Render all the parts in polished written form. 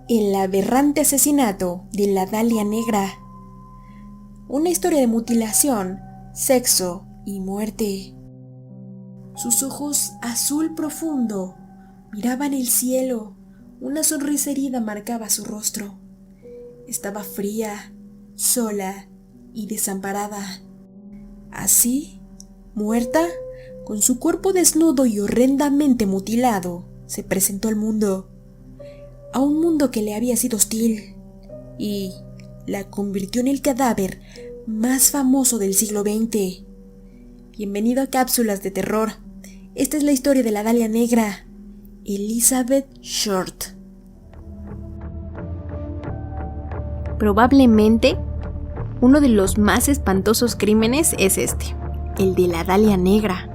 El aberrante asesinato de la Dalia Negra. Una historia de mutilación, sexo y muerte. Sus ojos azul profundo miraban el cielo. Una sonrisa herida marcaba su rostro. Estaba fría, sola y desamparada. Así, muerta, con su cuerpo desnudo y horrendamente mutilado, se presentó al mundo. A un mundo que le había sido hostil y la convirtió en el cadáver más famoso del siglo XX. Bienvenido a Cápsulas de Terror. Esta es la historia de la Dalia Negra, Elizabeth Short. Probablemente uno de los más espantosos crímenes es el de la Dalia Negra,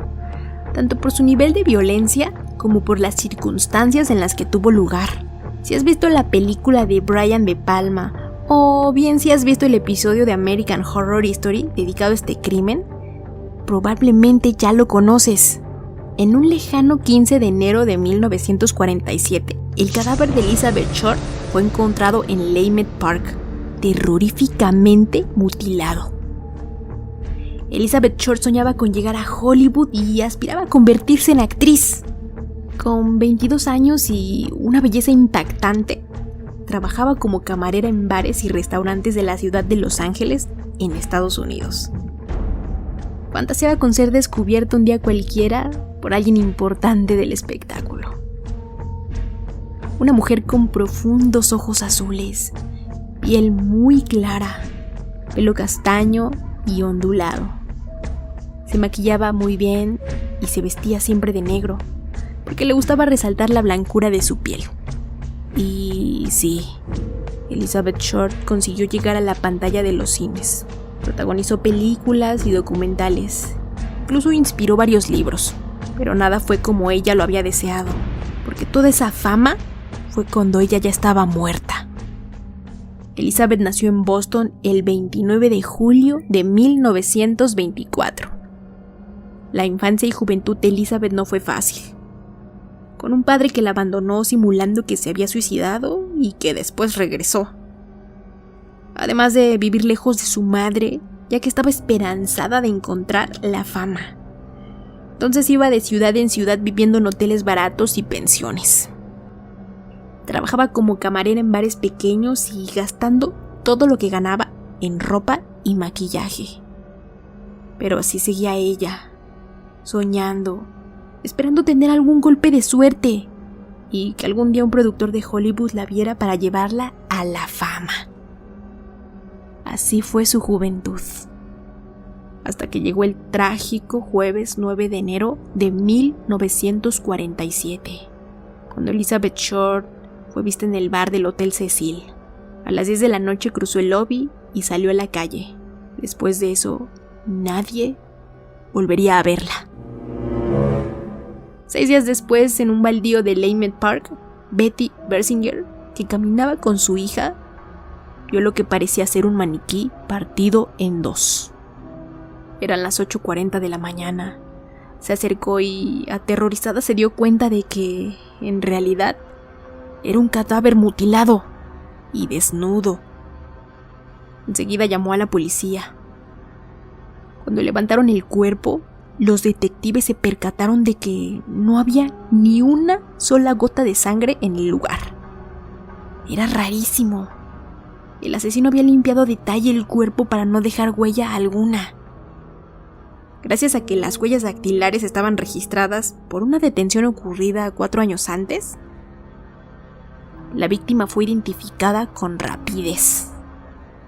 tanto por su nivel de violencia como por las circunstancias en las que tuvo lugar. Si has visto la película de Brian De Palma, o bien si has visto el episodio de American Horror Story dedicado a este crimen, probablemente ya lo conoces. En un lejano 15 de enero de 1947, el cadáver de Elizabeth Short fue encontrado en Leimert Park, terroríficamente mutilado. Elizabeth Short soñaba con llegar a Hollywood y aspiraba a convertirse en actriz. Con 22 años y una belleza impactante, trabajaba como camarera en bares y restaurantes de la ciudad de Los Ángeles, en Estados Unidos. Fantaseaba con ser descubierta un día cualquiera por alguien importante del espectáculo. Una mujer con profundos ojos azules, piel muy clara, pelo castaño y ondulado. Se maquillaba muy bien y se vestía siempre de negro, porque le gustaba resaltar la blancura de su piel. Y sí, Elizabeth Short consiguió llegar a la pantalla de los cines. Protagonizó películas y documentales. Incluso inspiró varios libros. Pero nada fue como ella lo había deseado, porque toda esa fama fue cuando ella ya estaba muerta. Elizabeth nació en Boston el 29 de julio de 1924. La infancia y juventud de Elizabeth no fue fácil. Con un padre que la abandonó simulando que se había suicidado y que después regresó. Además de vivir lejos de su madre, ya que estaba esperanzada de encontrar la fama. Entonces iba de ciudad en ciudad viviendo en hoteles baratos y pensiones. Trabajaba como camarera en bares pequeños y gastando todo lo que ganaba en ropa y maquillaje. Pero así seguía ella, soñando, esperando tener algún golpe de suerte y que algún día un productor de Hollywood la viera para llevarla a la fama. Así fue su juventud, hasta que llegó el trágico jueves 9 de enero de 1947, cuando Elizabeth Short fue vista en el bar del Hotel Cecil. A las 10 de la noche cruzó el lobby y salió a la calle. Después de eso, nadie volvería a verla. 6 días después, en un baldío de Leimert Park, Betty Bersinger, que caminaba con su hija, vio lo que parecía ser un maniquí partido en dos. Eran las 8:40 de la mañana. Se acercó y, aterrorizada, se dio cuenta de que, en realidad, era un cadáver mutilado y desnudo. Enseguida llamó a la policía. Cuando levantaron el cuerpo, los detectives se percataron de que no había ni una sola gota de sangre en el lugar. Era rarísimo. El asesino había limpiado a detalle el cuerpo para no dejar huella alguna. Gracias a que las huellas dactilares estaban registradas por una detención ocurrida 4 años antes, la víctima fue identificada con rapidez.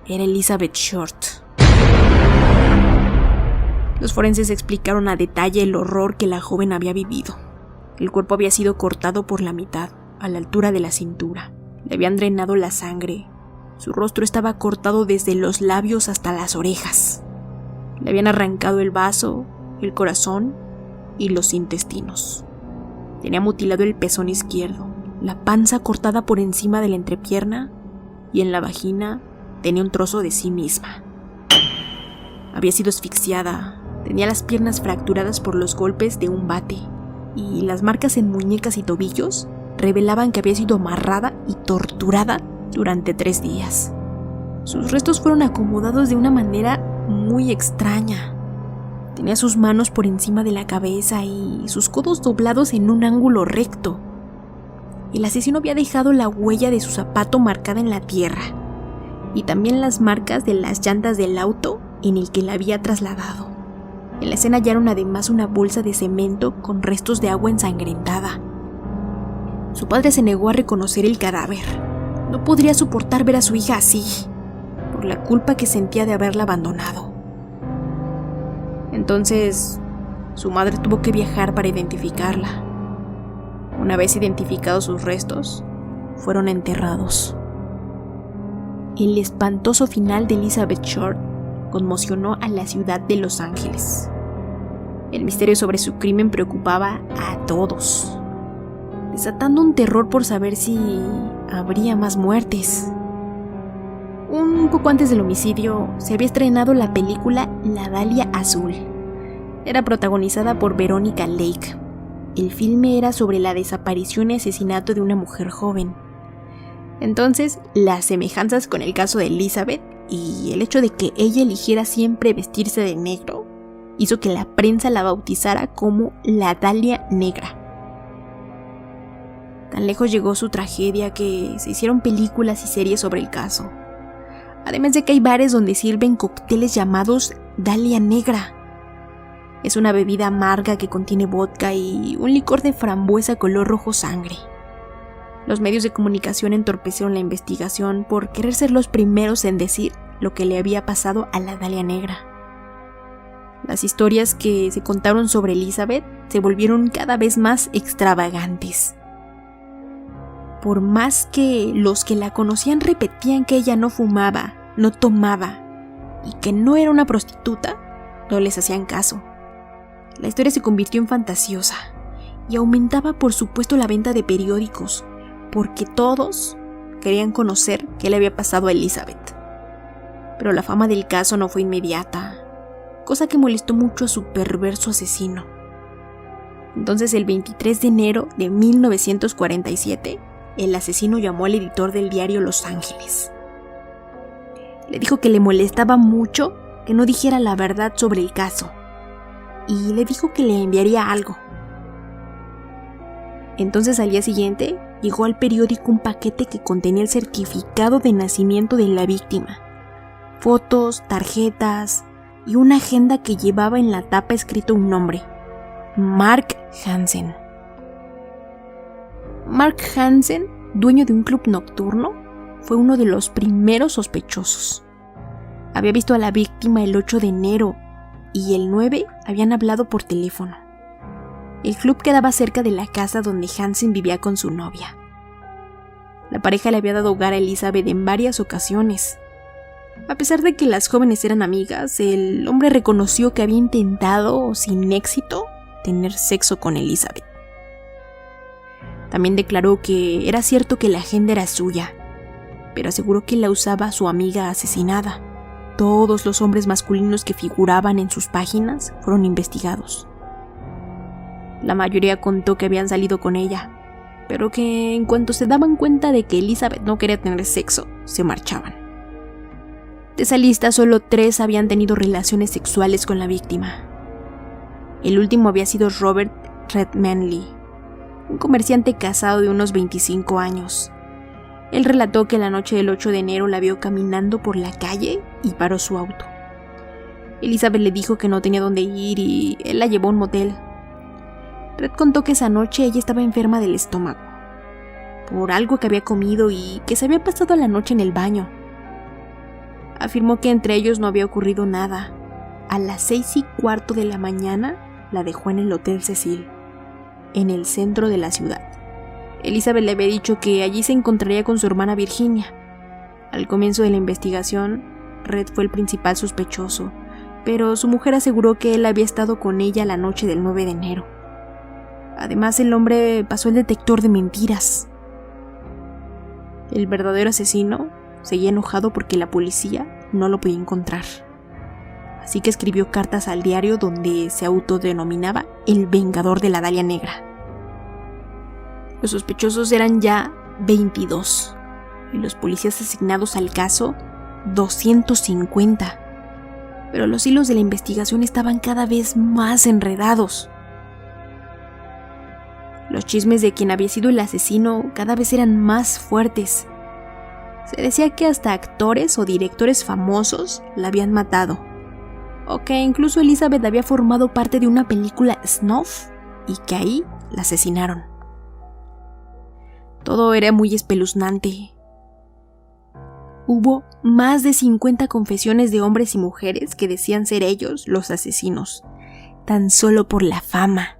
Era Elizabeth Short. Los forenses explicaron a detalle el horror que la joven había vivido. El cuerpo había sido cortado por la mitad, a la altura de la cintura. Le habían drenado la sangre. Su rostro estaba cortado desde los labios hasta las orejas. Le habían arrancado el bazo, el corazón y los intestinos. Tenía mutilado el pezón izquierdo, la panza cortada por encima de la entrepierna y en la vagina tenía un trozo de sí misma. Había sido asfixiada, tenía las piernas fracturadas por los golpes de un bate y las marcas en muñecas y tobillos revelaban que había sido amarrada y torturada durante 3 días. Sus restos fueron acomodados de una manera muy extraña. Tenía sus manos por encima de la cabeza y sus codos doblados en un ángulo recto. El asesino había dejado la huella de su zapato marcada en la tierra y también las marcas de las llantas del auto en el que la había trasladado. En la escena hallaron además una bolsa de cemento con restos de agua ensangrentada. Su padre se negó a reconocer el cadáver. No podría soportar ver a su hija así, por la culpa que sentía de haberla abandonado. Entonces, su madre tuvo que viajar para identificarla. Una vez identificados sus restos, fueron enterrados. El espantoso final de Elizabeth Short conmocionó a la ciudad de Los Ángeles. El misterio sobre su crimen preocupaba a todos, desatando un terror por saber si habría más muertes. Un poco antes del homicidio, se había estrenado la película La Dalia Azul. Era protagonizada por Veronica Lake. El filme era sobre la desaparición y asesinato de una mujer joven. Entonces, las semejanzas con el caso de Elizabeth y el hecho de que ella eligiera siempre vestirse de negro hizo que la prensa la bautizara como la Dalia Negra. Tan lejos llegó su tragedia que se hicieron películas y series sobre el caso. Además de que hay bares donde sirven cócteles llamados Dalia Negra. Es una bebida amarga que contiene vodka y un licor de frambuesa color rojo sangre. Los medios de comunicación entorpecieron la investigación por querer ser los primeros en decir lo que le había pasado a la Dalia Negra. Las historias que se contaron sobre Elizabeth se volvieron cada vez más extravagantes. Por más que los que la conocían repetían que ella no fumaba, no tomaba y que no era una prostituta, no les hacían caso. La historia se convirtió en fantasiosa y aumentaba por supuesto la venta de periódicos, porque todos querían conocer qué le había pasado a Elizabeth. Pero la fama del caso no fue inmediata, cosa que molestó mucho a su perverso asesino. Entonces, el 23 de enero de 1947, el asesino llamó al editor del diario Los Ángeles. Le dijo que le molestaba mucho que no dijera la verdad sobre el caso, y le dijo que le enviaría algo. Entonces, al día siguiente, llegó al periódico un paquete que contenía el certificado de nacimiento de la víctima, fotos, tarjetas y una agenda que llevaba en la tapa escrito un nombre: Mark Hansen. Mark Hansen, dueño de un club nocturno, fue uno de los primeros sospechosos. Había visto a la víctima el 8 de enero y el 9 habían hablado por teléfono. El club quedaba cerca de la casa donde Hansen vivía con su novia. La pareja le había dado hogar a Elizabeth en varias ocasiones. A pesar de que las jóvenes eran amigas, el hombre reconoció que había intentado, sin éxito, tener sexo con Elizabeth. También declaró que era cierto que la agenda era suya, pero aseguró que la usaba su amiga asesinada. Todos los hombres masculinos que figuraban en sus páginas fueron investigados. La mayoría contó que habían salido con ella, pero que en cuanto se daban cuenta de que Elizabeth no quería tener sexo, se marchaban. De esa lista, solo 3 habían tenido relaciones sexuales con la víctima. El último había sido Robert Redmanley, un comerciante casado de unos 25 años. Él relató que la noche del 8 de enero la vio caminando por la calle y paró su auto. Elizabeth le dijo que no tenía dónde ir y él la llevó a un motel. Red contó que esa noche ella estaba enferma del estómago, por algo que había comido y que se había pasado la noche en el baño. Afirmó que entre ellos no había ocurrido nada. A las 6:15 de la mañana la dejó en el Hotel Cecil, en el centro de la ciudad. Elizabeth le había dicho que allí se encontraría con su hermana Virginia. Al comienzo de la investigación, Red fue el principal sospechoso, pero su mujer aseguró que él había estado con ella la noche del 9 de enero. Además, el hombre pasó el detector de mentiras. El verdadero asesino seguía enojado porque la policía no lo podía encontrar. Así que escribió cartas al diario donde se autodenominaba el Vengador de la Dalia Negra. Los sospechosos eran ya 22 y los policías asignados al caso 250. Pero los hilos de la investigación estaban cada vez más enredados. Los chismes de quien había sido el asesino cada vez eran más fuertes. Se decía que hasta actores o directores famosos la habían matado, o que incluso Elizabeth había formado parte de una película snuff y que ahí la asesinaron. Todo era muy espeluznante. Hubo más de 50 confesiones de hombres y mujeres que decían ser ellos los asesinos, tan solo por la fama.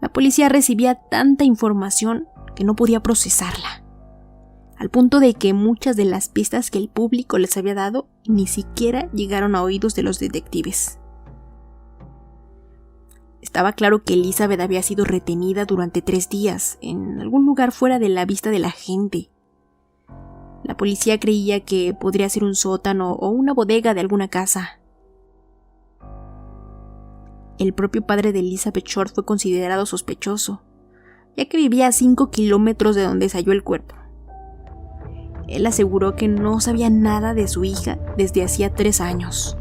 La policía recibía tanta información que no podía procesarla, al punto de que muchas de las pistas que el público les había dado ni siquiera llegaron a oídos de los detectives. Estaba claro que Elizabeth había sido retenida durante 3 días en algún lugar fuera de la vista de la gente. La policía creía que podría ser un sótano o una bodega de alguna casa. El propio padre de Elizabeth Short fue considerado sospechoso, ya que vivía a 5 kilómetros de donde se halló el cuerpo. Él aseguró que no sabía nada de su hija desde hacía 3 años.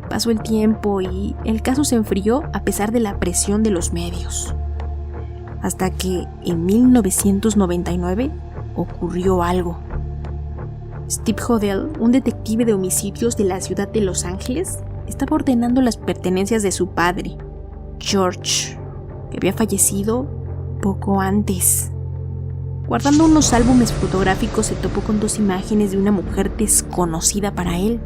Pasó el tiempo y el caso se enfrió a pesar de la presión de los medios. Hasta que en 1999 ocurrió algo. Steve Hodel, un detective de homicidios de la ciudad de Los Ángeles, estaba ordenando las pertenencias de su padre, George, que había fallecido poco antes. Guardando unos álbumes fotográficos, se topó con 2 imágenes de una mujer desconocida para él.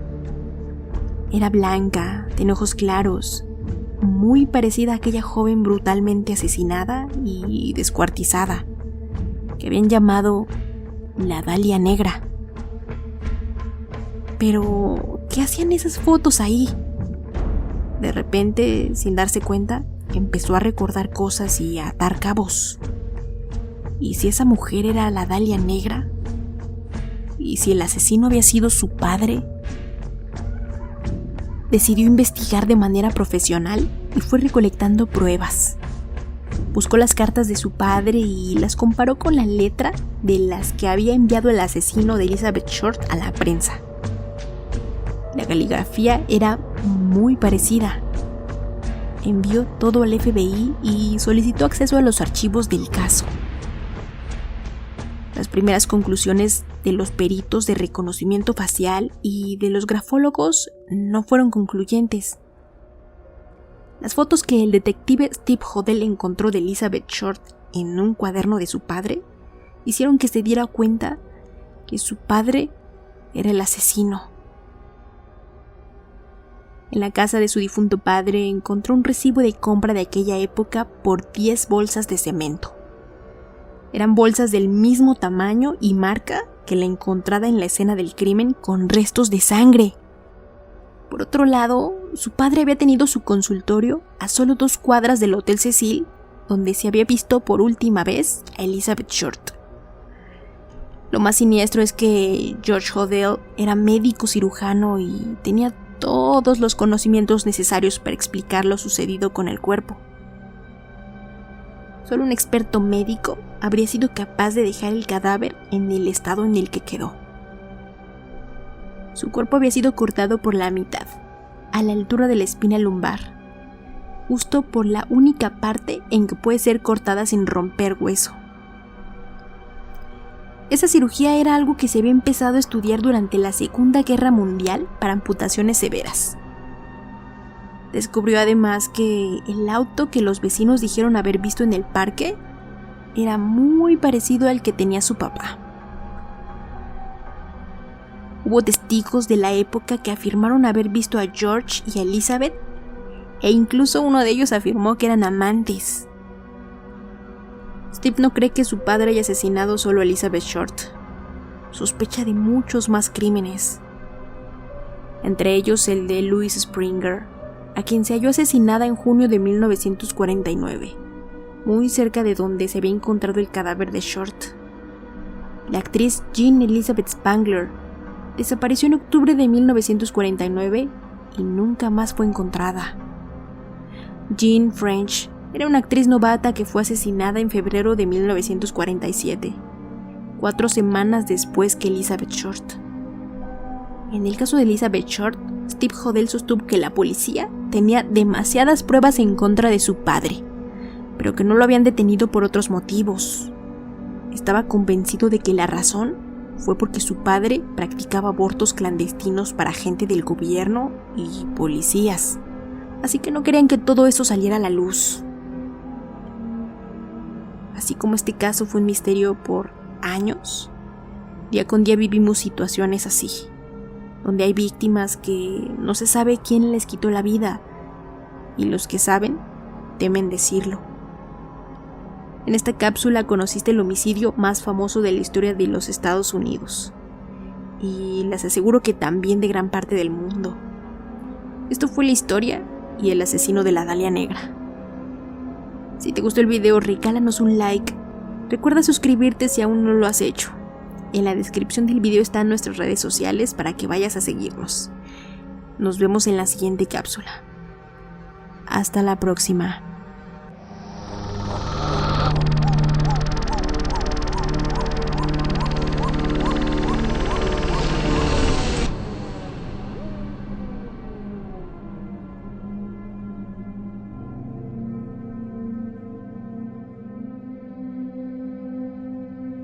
Era blanca, tenía ojos claros, muy parecida a aquella joven brutalmente asesinada y descuartizada, que habían llamado la Dalia Negra. Pero, ¿qué hacían esas fotos ahí? De repente, sin darse cuenta, empezó a recordar cosas y a atar cabos. ¿Y si esa mujer era la Dalia Negra? ¿Y si el asesino había sido su padre? Decidió investigar de manera profesional y fue recolectando pruebas. Buscó las cartas de su padre y las comparó con la letra de las que había enviado el asesino de Elizabeth Short a la prensa. La caligrafía era muy parecida. Envió todo al FBI y solicitó acceso a los archivos del caso. Las primeras conclusiones de los peritos de reconocimiento facial y de los grafólogos no fueron concluyentes. Las fotos que el detective Steve Hodel encontró de Elizabeth Short en un cuaderno de su padre hicieron que se diera cuenta que su padre era el asesino. En la casa de su difunto padre encontró un recibo de compra de aquella época por 10 bolsas de cemento. Eran bolsas del mismo tamaño y marca que la encontrada en la escena del crimen con restos de sangre. Por otro lado, su padre había tenido su consultorio a solo 2 cuadras del Hotel Cecil, donde se había visto por última vez a Elizabeth Short. Lo más siniestro es que George Hodel era médico cirujano y tenía todos los conocimientos necesarios para explicar lo sucedido con el cuerpo. Solo un experto médico habría sido capaz de dejar el cadáver en el estado en el que quedó. Su cuerpo había sido cortado por la mitad, a la altura de la espina lumbar, justo por la única parte en que puede ser cortada sin romper hueso. Esa cirugía era algo que se había empezado a estudiar durante la Segunda Guerra Mundial para amputaciones severas. Descubrió además que el auto que los vecinos dijeron haber visto en el parque era muy parecido al que tenía su papá. Hubo testigos de la época que afirmaron haber visto a George y a Elizabeth, e incluso uno de ellos afirmó que eran amantes. Steve no cree que su padre haya asesinado solo a Elizabeth Short. Sospecha de muchos más crímenes, entre ellos el de Louise Springer, a quien se halló asesinada en junio de 1949, muy cerca de donde se había encontrado el cadáver de Short. La actriz Jean Elizabeth Spangler desapareció en octubre de 1949 y nunca más fue encontrada. Jean French Era una actriz novata que fue asesinada en febrero de 1947, 4 semanas después que Elizabeth Short. En el caso de Elizabeth Short, Steve Hodel sostuvo que la policía tenía demasiadas pruebas en contra de su padre, pero que no lo habían detenido por otros motivos. Estaba convencido de que la razón fue porque su padre practicaba abortos clandestinos para gente del gobierno y policías, así que no querían que todo eso saliera a la luz. Así como este caso fue un misterio por años, día con día vivimos situaciones así, donde hay víctimas que no se sabe quién les quitó la vida, y los que saben temen decirlo. En esta cápsula conociste el homicidio más famoso de la historia de los Estados Unidos, y les aseguro que también de gran parte del mundo. Esto fue la historia y el asesino de la Dalia Negra. Si te gustó el video, regálanos un like. Recuerda suscribirte si aún no lo has hecho. En la descripción del video están nuestras redes sociales para que vayas a seguirnos. Nos vemos en la siguiente cápsula. Hasta la próxima.